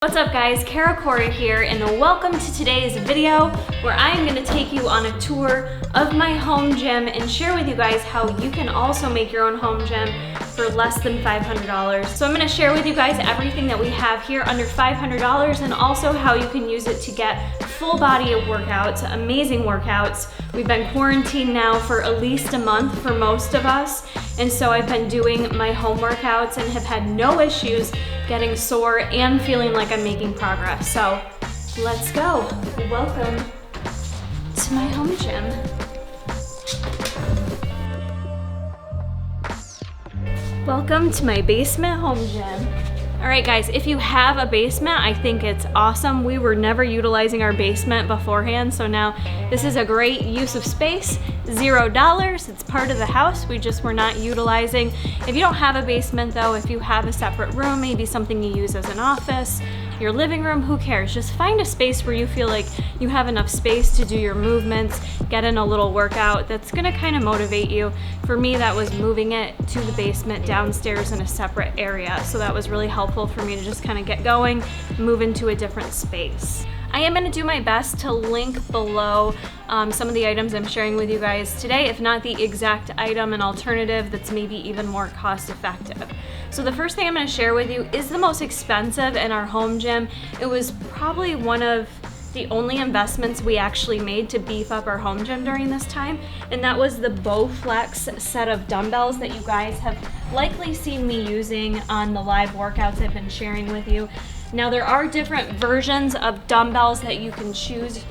What's up guys, Kara Corey here, and welcome to today's video where I am going to take you on a tour of my home gym and share with you guys how you can also make your own home gym for less than $500. So I'm going to share with you guys everything that we have here under $500 and also how you can use it to get full body of workouts, amazing workouts. We've been quarantined now for at least a month for most of us, and so I've been doing my home workouts and have had no issues getting sore and feeling like I'm making progress. So let's go. Welcome to my home gym. Welcome to my basement home gym. All right guys, if you have a basement, I think it's awesome. We were never utilizing our basement beforehand, so now this is a great use of space. $0, it's part of the house, we just were not utilizing. If you don't have a basement though, if you have a separate room, maybe something you use as an office, your living room, who cares? Just find a space where you feel like you have enough space to do your movements, get in a little workout that's gonna kind of motivate you. For me, that was moving it to the basement downstairs in a separate area. So that was really helpful for me to just kind of get going, move into a different space. I am gonna do my best to link below some of the items I'm sharing with you guys today, if not the exact item, an alternative that's maybe even more cost effective. So the first thing I'm gonna share with you is the most expensive in our home gym. It was probably one of the only investments we actually made to beef up our home gym during this time, and that was the Bowflex set of dumbbells that you guys have likely seen me using on the live workouts I've been sharing with you. Now there are different versions of dumbbells that you can choose.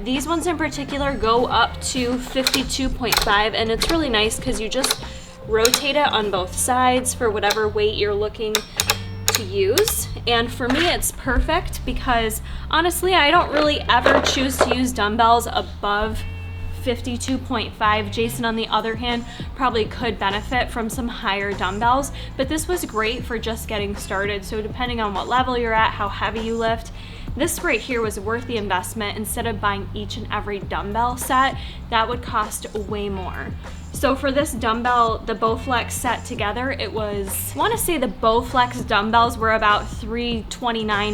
These ones in particular go up to 52.5, and it's really nice because you just rotate it on both sides for whatever weight you're looking to use. And for me it's perfect because honestly I don't really ever choose to use dumbbells above 52.5. Jason, on the other hand, probably could benefit from some higher dumbbells, but this was great for just getting started. So depending on what level you're at, how heavy you lift, this right here was worth the investment. Instead of buying each and every dumbbell set, that would cost way more. So for this dumbbell, the Bowflex set together, it was, I want to say the Bowflex dumbbells were about $329,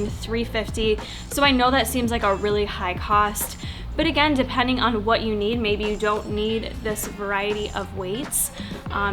$350. So I know that seems like a really high cost. But again, depending on what you need, maybe you don't need this variety of weights.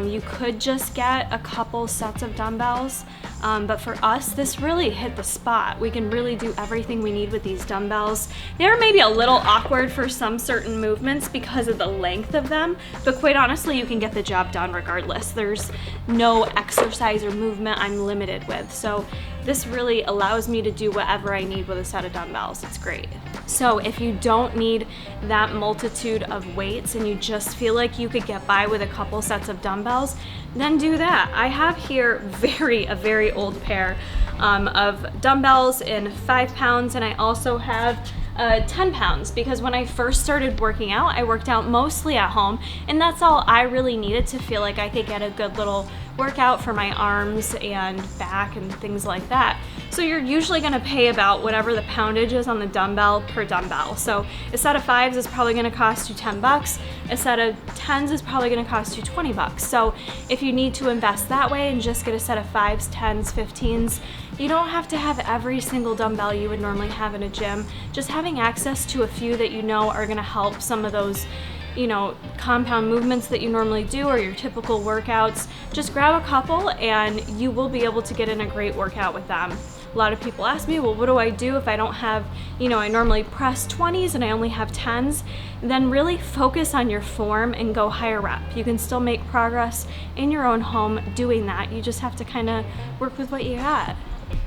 You could just get a couple sets of dumbbells. But for us, this really hit the spot. We can really do everything we need with these dumbbells. They're maybe a little awkward for some certain movements because of the length of them, but quite honestly, you can get the job done regardless. There's no exercise or movement I'm limited with. So this really allows me to do whatever I need with a set of dumbbells. It's great. So if you don't need that multitude of weights and you just feel like you could get by with a couple sets of dumbbells, then do that. I have here a very old pair of dumbbells in 5 pounds, and I also have 10 pounds because when I first started working out, I worked out mostly at home, and that's all I really needed to feel like I could get a good little workout for my arms and back and things like that. So you're usually gonna pay about whatever the poundage is on the dumbbell per dumbbell. So a set of 5s is probably gonna cost you 10 bucks. A set of 10s is probably gonna cost you 20 bucks. So if you need to invest that way and just get a set of 5s, 10s, 15s, you don't have to have every single dumbbell you would normally have in a gym. Just having access to a few that you know are gonna help some of those, you know, compound movements that you normally do or your typical workouts. Just grab a couple and you will be able to get in a great workout with them. A lot of people ask me, well, what do I do if I don't have, you know, I normally press 20s and I only have 10s? Then really focus on your form and go higher rep. You can still make progress in your own home doing that. You just have to kind of work with what you got.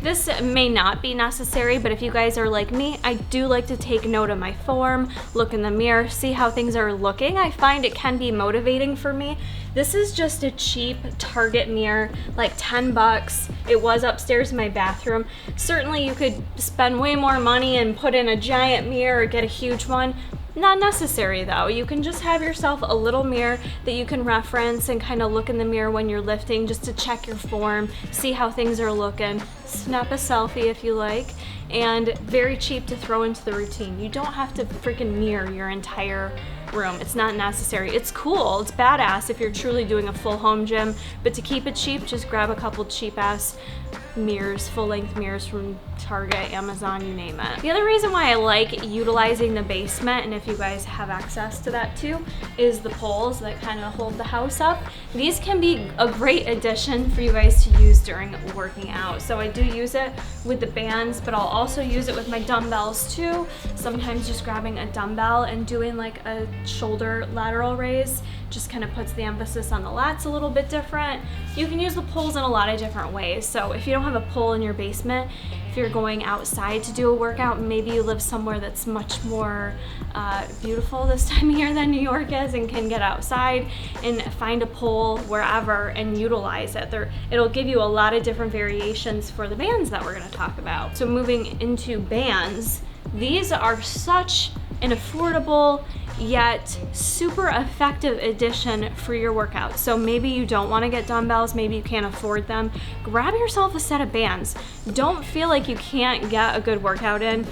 This may not be necessary, but if you guys are like me, I do like to take note of my form, look in the mirror, see how things are looking. I find it can be motivating for me. This is just a cheap Target mirror, like 10 bucks. It was upstairs in my bathroom. Certainly you could spend way more money and put in a giant mirror or get a huge one. Not necessary though. You can just have yourself a little mirror that you can reference and kind of look in the mirror when you're lifting just to check your form, see how things are looking, snap a selfie if you like, and very cheap to throw into the routine. You don't have to freaking mirror your entire room. It's not necessary. It's cool, it's badass if you're truly doing a full home gym, but to keep it cheap, just grab a couple cheap ass mirrors, full-length mirrors from Target, Amazon, you name it. The other reason why I like utilizing the basement, and if you guys have access to that too, is the poles that kind of hold the house up. These can be a great addition for you guys to use during working out. So I do use it with the bands, but I'll also use it with my dumbbells too. Sometimes just grabbing a dumbbell and doing like a shoulder lateral raise just kind of puts the emphasis on the lats a little bit different. You can use the poles in a lot of different ways. So if you don't have a pole in your basement, if you're going outside to do a workout, maybe you live somewhere that's much more beautiful this time of year than New York is and can get outside and find a pole wherever and utilize it. It'll give you a lot of different variations for the bands that we're gonna talk about. So moving into bands, these are such an affordable yet super effective addition for your workout. So maybe you don't want to get dumbbells, maybe you can't afford them. Grab yourself a set of bands. Don't feel like you can't get a good workout in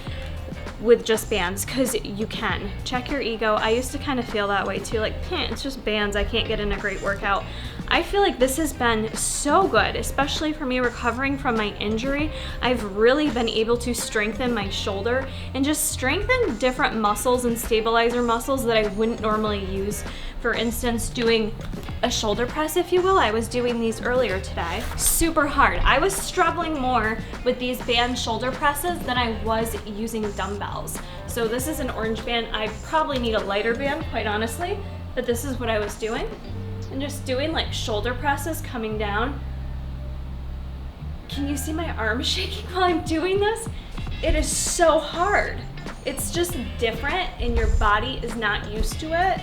with just bands, because you can. Check your ego. I used to kind of feel that way too, like, it's just bands, I can't get in a great workout. I feel like this has been so good, especially for me recovering from my injury. I've really been able to strengthen my shoulder and just strengthen different muscles and stabilizer muscles that I wouldn't normally use. For instance, doing a shoulder press, if you will. I was doing these earlier today. Super hard. I was struggling more with these band shoulder presses than I was using dumbbells. So this is an orange band. I probably need a lighter band, quite honestly, but this is what I was doing. And just doing like shoulder presses coming down. Can you see my arm shaking while I'm doing this? It is so hard. It's just different and your body is not used to it.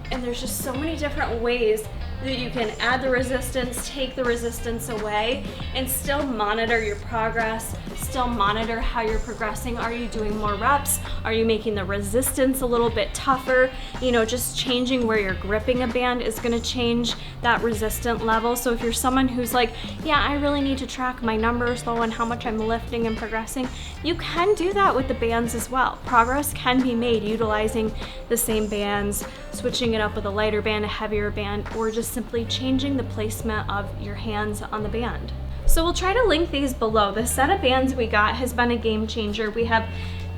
And there's just so many different ways that you can add the resistance, take the resistance away, and still monitor your progress, still monitor how you're progressing. Are you doing more reps? Are you making the resistance a little bit tougher? You know, just changing where you're gripping a band is gonna change that resistant level. So if you're someone who's like, yeah, I really need to track my numbers though and how much I'm lifting and progressing, you can do that with the bands as well. Progress can be made utilizing the same bands, switching it up with a lighter band, a heavier band, or just simply changing the placement of your hands on the band. So we'll try to link these below. The set of bands we got has been a game changer. We have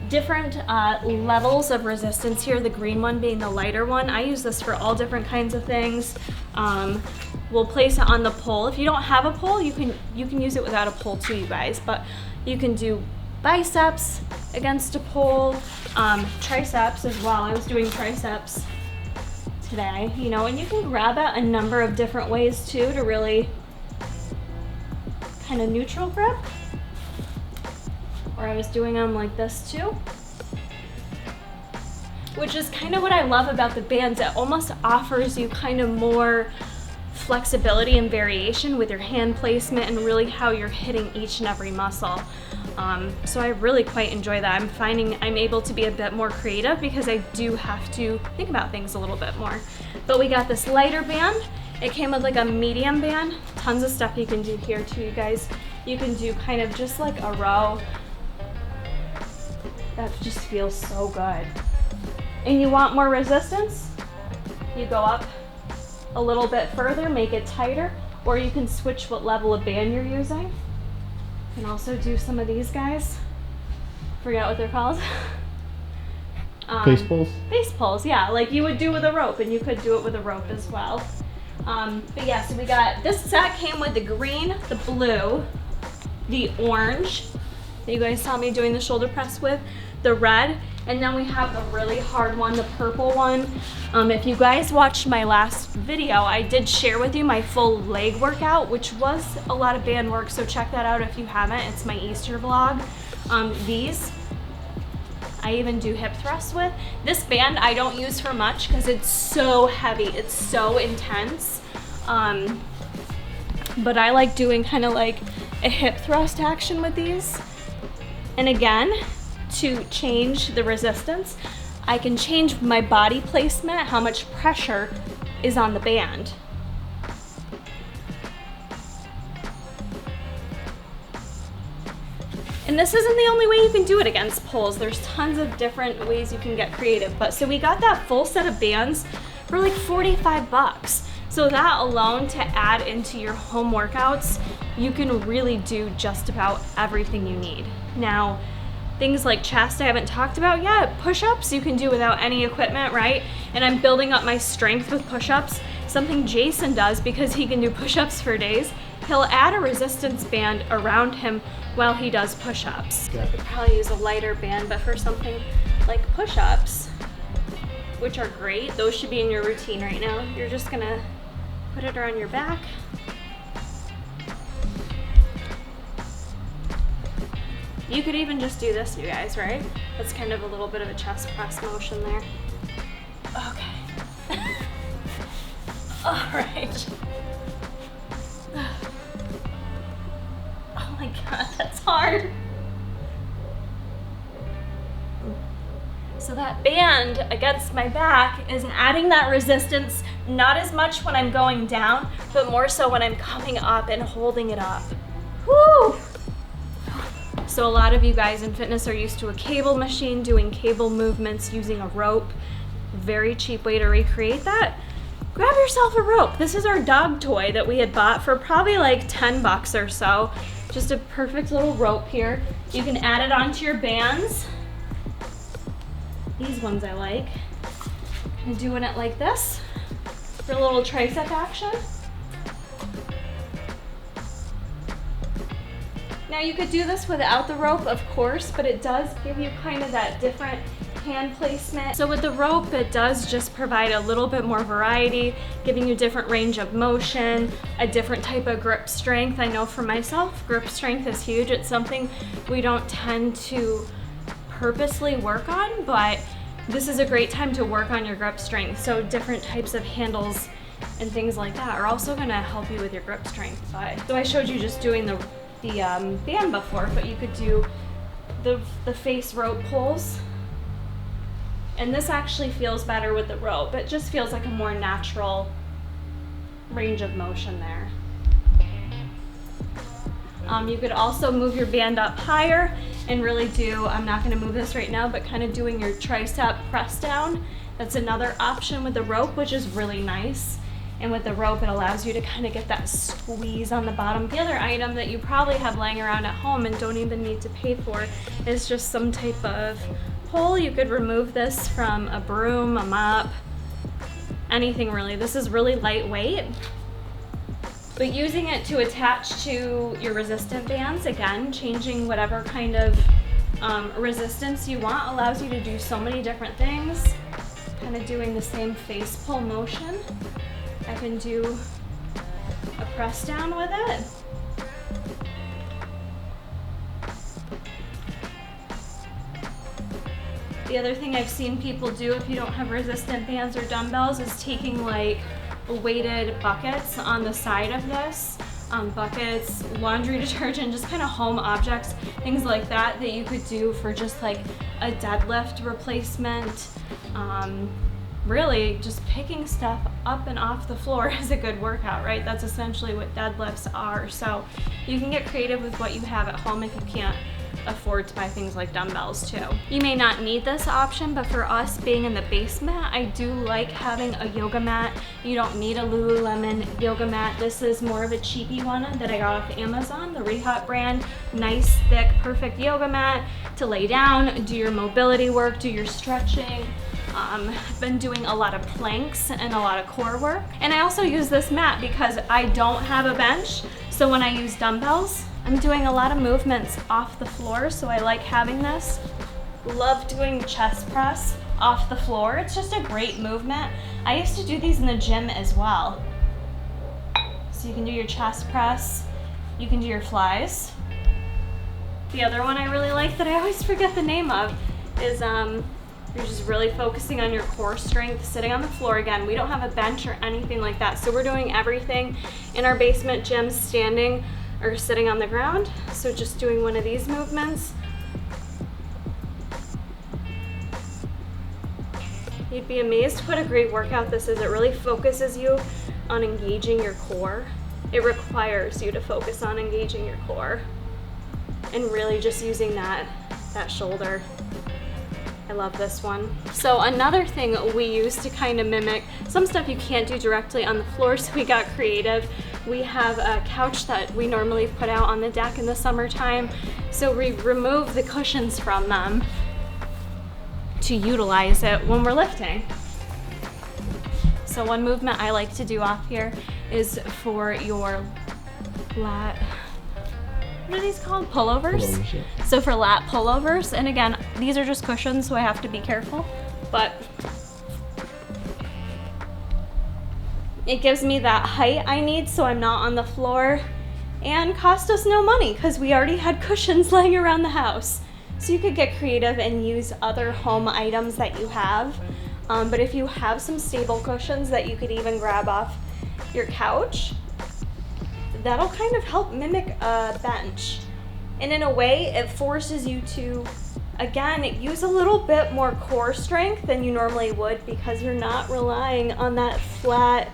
different levels of resistance here, the green one being the lighter one. I use this for all different kinds of things. We'll place it on the pole. If you don't have a pole, you can use it without a pole too, you guys, but you can do biceps against a pole, triceps as well. I was doing triceps today, you know, and you can grab it a number of different ways too to really kind of neutral grip. Or I was doing them like this too, which is kind of what I love about the bands. It almost offers you kind of more flexibility and variation with your hand placement and really how you're hitting each and every muscle. So I really quite enjoy that. I'm finding I'm able to be a bit more creative because I do have to think about things a little bit more. But we got this lighter band. It came with like a medium band. Tons of stuff you can do here too, you guys. You can do kind of just like a row. That just feels so good. And you want more resistance? You go up a little bit further, make it tighter, or you can switch what level of band you're using. You can also do some of these guys. Forget what they're called. Face pulls? Face pulls, yeah, like you would do with a rope, and you could do it with a rope as well. But yeah, so we got, this set came with the green, the blue, the orange that you guys saw me doing the shoulder press with, the red, and then we have the really hard one, the purple one. If you guys watched my last video, I did share with you my full leg workout, which was a lot of band work, so check that out if you haven't. It's my Easter vlog. These, I even do hip thrusts with. This band I don't use for much because it's so heavy, it's so intense. But I like doing kind of like a hip thrust action with these. And again, to change the resistance, I can change my body placement, how much pressure is on the band. And this isn't the only way you can do it against poles. There's tons of different ways you can get creative. But so we got that full set of bands for like 45 bucks. So that alone, to add into your home workouts, you can really do just about everything you need. Now, things like chest I haven't talked about yet. Push-ups you can do without any equipment, right? And I'm building up my strength with push-ups. Something Jason does, because he can do push-ups for days, he'll add a resistance band around him while he does push-ups. I could probably use a lighter band, but for something like push-ups, which are great, those should be in your routine right now. You're just gonna put it around your back. You could even just do this, you guys, right? That's kind of a little bit of a chest press motion there. Okay. All right. Oh my God, that's hard. So that band against my back is adding that resistance, not as much when I'm going down, but more so when I'm coming up and holding it up. Woo! So a lot of you guys in fitness are used to a cable machine, doing cable movements using a rope. Very cheap way to recreate that. Grab yourself a rope. This is our dog toy that we had bought for probably like 10 bucks or so. Just a perfect little rope here. You can add it onto your bands. These ones I like. And doing it like this for a little tricep action. Now you could do this without the rope, of course, but it does give you kind of that different hand placement. So with the rope, it does just provide a little bit more variety, giving you different range of motion, a different type of grip strength. I know for myself, grip strength is huge. It's something we don't tend to purposely work on, but this is a great time to work on your grip strength. So different types of handles and things like that are also gonna help you with your grip strength. So I showed you just doing the band before, but you could do the face rope pulls. And this actually feels better with the rope. It just feels like a more natural range of motion there. You could also move your band up higher and really do, I'm not gonna move this right now, but kind of doing your tricep press down. That's another option with the rope, which is really nice. And with the rope, it allows you to kind of get that squeeze on the bottom. The other item that you probably have laying around at home and don't even need to pay for is just some type of pole. You could remove this from a broom, a mop, anything really. This is really lightweight. But using it to attach to your resistant bands, again, changing whatever kind of resistance you want allows you to do so many different things. Kind of doing the same face pull motion. I can do a press down with it. The other thing I've seen people do if you don't have resistant bands or dumbbells is taking like weighted buckets on the side of this. Buckets, laundry detergent, just kind of home objects, things like that that you could do for just like a deadlift replacement. Really just picking stuff up and off the floor is a good workout, right? That's essentially what deadlifts are. So you can get creative with what you have at home if you can't afford to buy things like dumbbells too. You may not need this option, but for us being in the basement, I do like having a yoga mat. You don't need a Lululemon yoga mat. This is more of a cheapy one that I got off Amazon, the Rehab brand. Nice, thick, perfect yoga mat to lay down, do your mobility work, do your stretching. I've been doing a lot of planks and a lot of core work. And I also use this mat because I don't have a bench. So when I use dumbbells, I'm doing a lot of movements off the floor. So I like having this. Love doing chest press off the floor. It's just a great movement. I used to do these in the gym as well. So you can do your chest press. You can do your flies. The other one I really like that I always forget the name of is you're just really focusing on your core strength, sitting on the floor. Again, we don't have a bench or anything like that. So we're doing everything in our basement gym standing or sitting on the ground. So just doing one of these movements. You'd be amazed what a great workout this is. It really focuses you on engaging your core. It requires you to focus on engaging your core and really just using that shoulder. I I love this one. So another thing we use to kind of mimic some stuff you can't do directly on the floor, so we got creative. We have a couch that we normally put out on the deck in the summertime, so we remove the cushions from them to utilize it when we're lifting. So one movement I like to do off here is for your lat, what are these called? Pullovers? Yeah. So for lat pullovers, and again, these are just cushions, so I have to be careful, but it gives me that height I need so I'm not on the floor, and cost us no money because we already had cushions laying around the house. So you could get creative and use other home items that you have. But if you have some stable cushions that you could even grab off your couch, that'll kind of help mimic a bench. And in a way, it forces you to, again, use a little bit more core strength than you normally would because you're not relying on that flat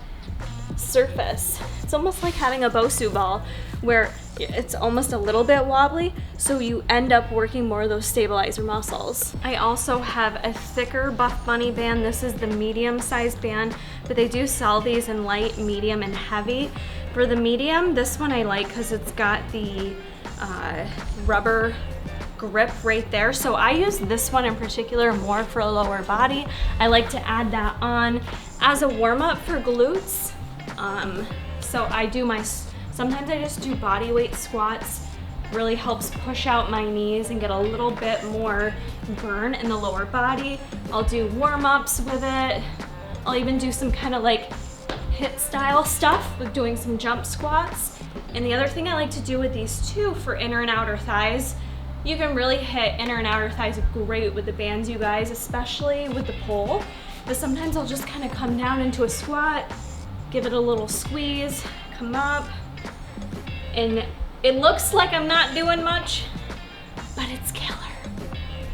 surface. It's almost like having a Bosu ball where it's almost a little bit wobbly, so you end up working more of those stabilizer muscles. I also have a thicker BuffBunny band. This is the medium-sized band, but they do sell these in light, medium, and heavy. For the medium, this one I like because it's got the rubber grip right there. So I use this one in particular more for a lower body. I like to add that on as a warm-up for glutes. So I do sometimes I just do body weight squats. Really helps push out my knees and get a little bit more burn in the lower body. I'll do warm-ups with it. I'll even do some kind of like HIIT style stuff with doing some jump squats. And the other thing I like to do with these too for inner and outer thighs, you can really hit inner and outer thighs great with the bands, you guys, especially with the pole. But sometimes I'll just kind of come down into a squat, give it a little squeeze, come up, and it looks like I'm not doing much, but it's killer.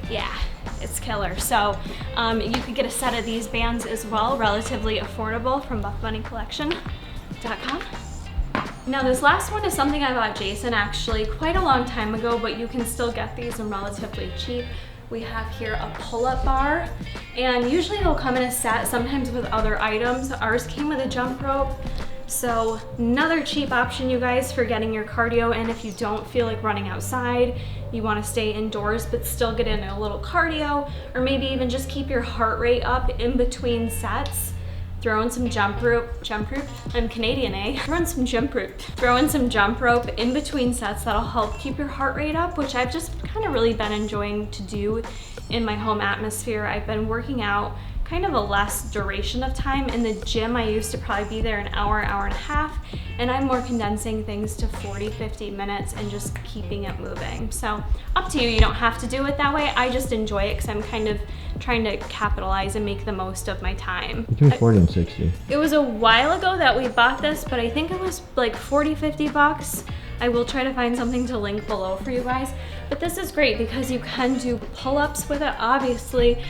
Yeah, it's killer. So you could get a set of these bands as well, relatively affordable from BuffBunnyCollection.com. Now this last one is something I bought Jason actually quite a long time ago, but you can still get these and relatively cheap. We have here a pull-up bar, and usually they'll come in a set, sometimes with other items. Ours came with a jump rope. So another cheap option, you guys, for getting your cardio in if you don't feel like running outside, you want to stay indoors but still get in a little cardio, or maybe even just keep your heart rate up in between sets. Throw in some jump rope, I'm Canadian, eh? Throw in some jump rope in between sets. That'll help keep your heart rate up, which I've just kind of really been enjoying to do in my home atmosphere. I've been working out kind of a less duration of time. In the gym, I used to probably be there an hour, hour and a half, and I'm more condensing things to 40, 50 minutes and just keeping it moving. So up to you, you don't have to do it that way. I just enjoy it because I'm kind of trying to capitalize and make the most of my time. Between 40 and 60. It was a while ago that we bought this, but I think it was like 40, 50 bucks. I will try to find something to link below for you guys. But this is great because you can do pull-ups with it, obviously.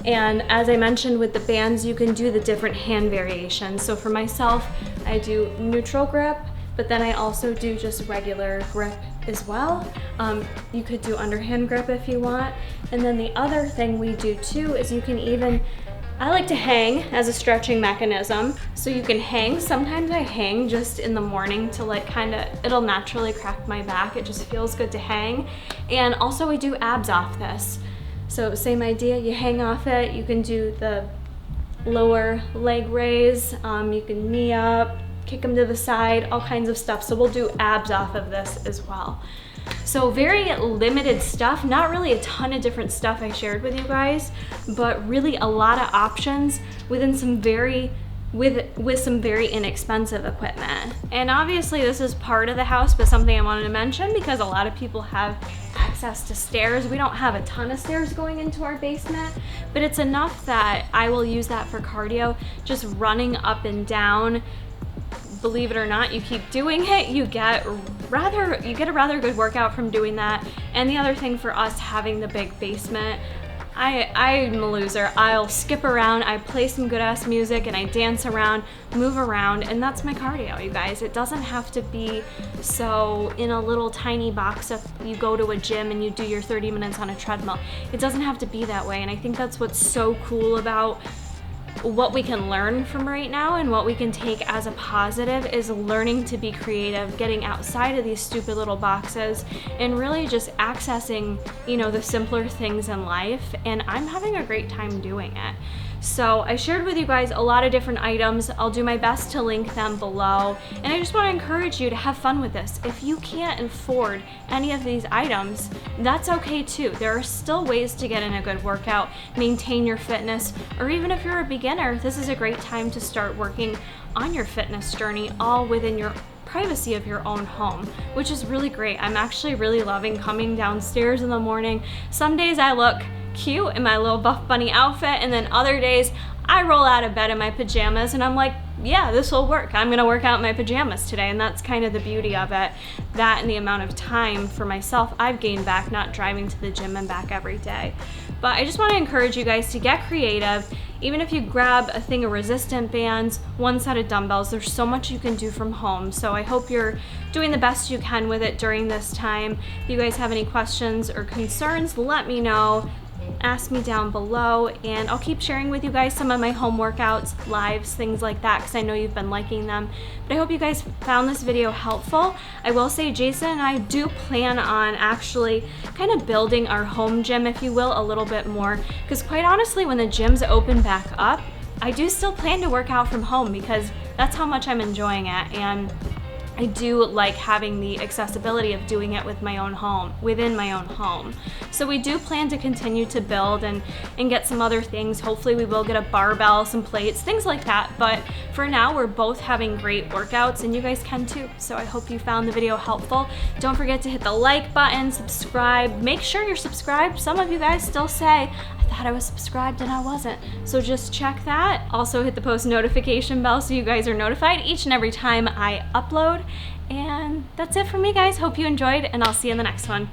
And as I mentioned with the bands, you can do the different hand variations. So for myself, I do neutral grip, but then I also do just regular grip as well. You could do underhand grip if you want. And then the other thing we do too is you can even, I like to hang as a stretching mechanism. So you can hang, sometimes I hang just in the morning to like it'll naturally crack my back. It just feels good to hang. And also we do abs off this. So same idea, you hang off it, you can do the lower leg raise, you can knee up, kick them to the side, all kinds of stuff. So we'll do abs off of this as well. So very limited stuff, not really a ton of different stuff I shared with you guys, but really a lot of options within some with some very inexpensive equipment. And obviously this is part of the house, but something I wanted to mention because a lot of people have access to stairs. We don't have a ton of stairs going into our basement, but it's enough that I will use that for cardio, just running up and down. Believe it or not, you keep doing it, you get a rather good workout from doing that. And the other thing for us having the big basement, I'm a loser. I'll skip around, I play some good ass music, and I dance around, move around, and that's my cardio, you guys. It doesn't have to be so in a little tiny box if you go to a gym and you do your 30 minutes on a treadmill. It doesn't have to be that way, and I think that's what's so cool about what we can learn from right now and what we can take as a positive is learning to be creative, getting outside of these stupid little boxes, and really just accessing, you know, the simpler things in life. And I'm having a great time doing it. So I shared with you guys a lot of different items. I'll do my best to link them below. And I just want to encourage you to have fun with this. If you can't afford any of these items, that's okay too. There are still ways to get in a good workout, maintain your fitness, or even if you're a beginner, this is a great time to start working on your fitness journey, all within your privacy of your own home, which is really great. I'm actually really loving coming downstairs in the morning. Some days I look cute in my little BuffBunny outfit, and then other days I roll out of bed in my pajamas and I'm like, yeah, this will work. I'm gonna work out in my pajamas today. And that's kind of the beauty of it. That and the amount of time for myself I've gained back not driving to the gym and back every day. But I just want to encourage you guys to get creative. Even if you grab a thing of resistant bands, one set of dumbbells, there's so much you can do from home. So I hope you're doing the best you can with it during this time. If you guys have any questions or concerns, let me know. Ask me down below, and I'll keep sharing with you guys some of my home workouts, lives, things like that, because I know you've been liking them. But I hope you guys found this video helpful. I will say Jason and I do plan on actually kind of building our home gym, if you will, a little bit more, because quite honestly, when the gyms open back up, I do still plan to work out from home because that's how much I'm enjoying it. And I do like having the accessibility of doing it with my own home, within my own home. So we do plan to continue to build and get some other things. Hopefully we will get a barbell, some plates, things like that. But for now, we're both having great workouts and you guys can too. So I hope you found the video helpful. Don't forget to hit the like button, subscribe. Make sure you're subscribed. Some of you guys still say, I thought I was subscribed and I wasn't. So just check that. Also hit the post notification bell so you guys are notified each and every time I upload. And that's it for me, guys. Hope you enjoyed, and I'll see you in the next one.